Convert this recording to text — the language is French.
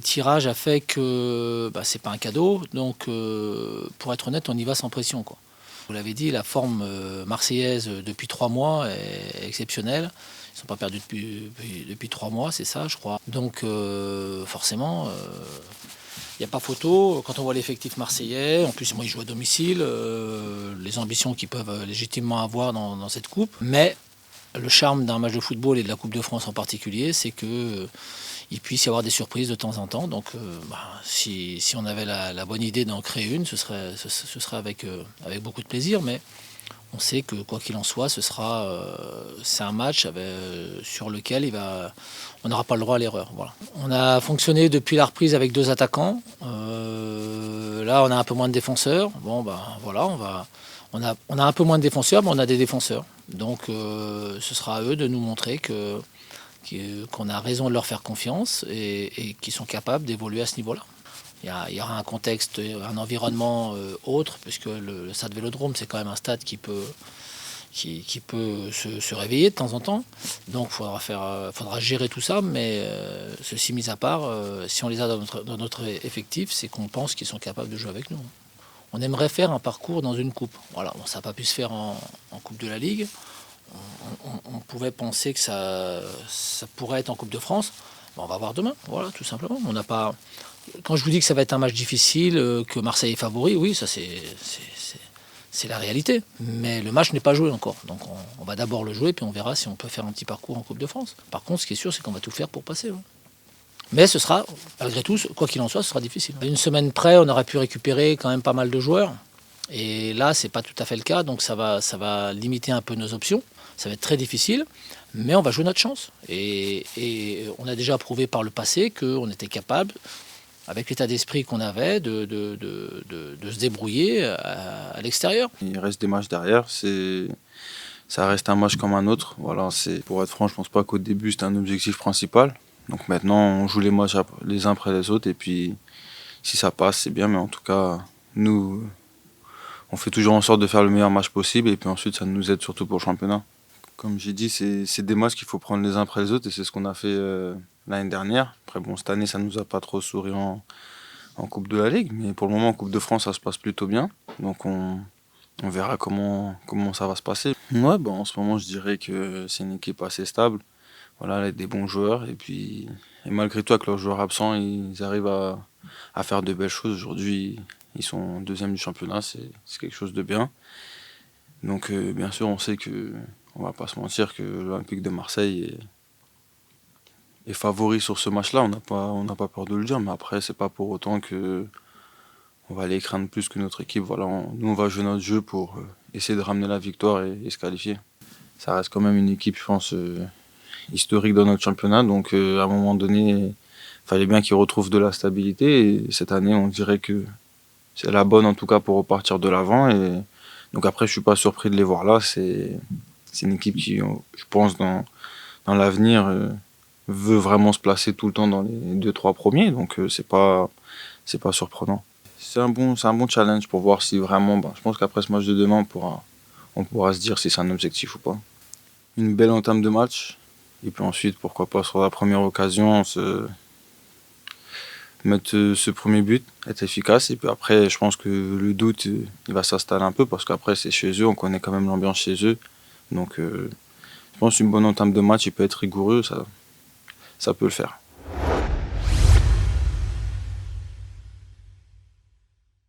tirage a fait que c'est pas un cadeau, donc pour être honnête, on y va sans pression, quoi. Vous l'avez dit, la forme marseillaise depuis 3 mois est exceptionnelle. Ils ne sont pas perdus depuis 3 mois, c'est ça, je crois. Donc forcément, il n'y a pas photo. Quand on voit l'effectif marseillais, en plus, moi, ils jouent à domicile, les ambitions qu'ils peuvent légitimement avoir dans cette coupe. Mais le charme d'un match de football et de la Coupe de France en particulier, c'est que il puisse y avoir des surprises de temps en temps. Donc si on avait la bonne idée d'en créer une, ce serait avec beaucoup de plaisir. Mais on sait que quoi qu'il en soit, c'est un match sur lequel on n'aura pas le droit à l'erreur. Voilà. On a fonctionné depuis la reprise avec 2 attaquants. Là, on a un peu moins de défenseurs. Voilà, on a un peu moins de défenseurs, mais on a des défenseurs. Donc ce sera à eux de nous montrer qu'on a raison de leur faire confiance et qu'ils sont capables d'évoluer à ce niveau-là. Il y aura un contexte, un environnement autre, puisque le stade Vélodrome, c'est quand même un stade qui peut se réveiller de temps en temps. Donc il faudra gérer tout ça, mais ceci mis à part, si on les a dans notre effectif, c'est qu'on pense qu'ils sont capables de jouer avec nous. On aimerait faire un parcours dans une coupe. Voilà, ça n'a pas pu se faire en Coupe de la Ligue. On pouvait penser que ça pourrait être en Coupe de France. On va voir demain, voilà, tout simplement. On n'a pas. Quand je vous dis que ça va être un match difficile, que Marseille est favori, oui, ça c'est la réalité. Mais le match n'est pas joué encore. Donc on va d'abord le jouer, puis on verra si on peut faire un petit parcours en Coupe de France. Par contre, ce qui est sûr, c'est qu'on va tout faire pour passer. Ouais. Mais ce sera, malgré tout, quoi qu'il en soit, ce sera difficile. Une semaine près, on aurait pu récupérer quand même pas mal de joueurs. Et là, c'est pas tout à fait le cas, donc ça va limiter un peu nos options. Ça va être très difficile, mais on va jouer notre chance. Et on a déjà prouvé par le passé qu'on était capable, avec l'état d'esprit qu'on avait, de se débrouiller à l'extérieur. Il reste des matchs derrière, ça reste un match comme un autre. Voilà, pour être franc, je pense pas qu'au début c'était un objectif principal. Donc maintenant, on joue les matchs les uns après les autres, et puis si ça passe, c'est bien, mais en tout cas, nous, on fait toujours en sorte de faire le meilleur match possible, et puis ensuite, ça nous aide surtout pour le championnat. Comme j'ai dit, c'est des matchs qu'il faut prendre les uns après les autres, et c'est ce qu'on a fait l'année dernière. Après, bon, cette année, ça nous a pas trop souri en Coupe de la Ligue, mais pour le moment, en Coupe de France, ça se passe plutôt bien. Donc on verra comment ça va se passer. Ouais, en ce moment, je dirais que c'est une équipe assez stable. Voilà, avec des bons joueurs, et malgré tout, avec leurs joueurs absents, ils arrivent à faire de belles choses. Aujourd'hui, ils sont 2e du championnat, c'est quelque chose de bien. Donc bien sûr, on sait que, on va pas se mentir, que l'Olympique de Marseille est favori sur ce match-là. On n'a pas peur de le dire, mais après, c'est pas pour autant que on va les craindre plus que notre équipe. Voilà, nous, on va jouer notre jeu pour essayer de ramener la victoire et se qualifier. Ça reste quand même une équipe, je pense, historique dans notre championnat, donc à un moment donné, il fallait bien qu'ils retrouvent de la stabilité, et cette année, on dirait que c'est la bonne, en tout cas, pour repartir de l'avant. Et donc après, je suis pas surpris de les voir là. C'est une équipe qui, je pense, dans l'avenir, veut vraiment se placer tout le temps dans les 2-3 premiers, donc c'est pas surprenant. C'est un bon challenge pour voir si vraiment, je pense qu'après ce match de demain, on pourra se dire si c'est un objectif ou pas. Une belle entame de match, et puis ensuite, pourquoi pas, sur la première occasion, mettre ce premier but, être efficace. Et puis après, je pense que le doute, il va s'installer un peu, parce qu'après, c'est chez eux, on connaît quand même l'ambiance chez eux. Donc je pense qu'une bonne entame de match, il peut être rigoureux, ça peut le faire.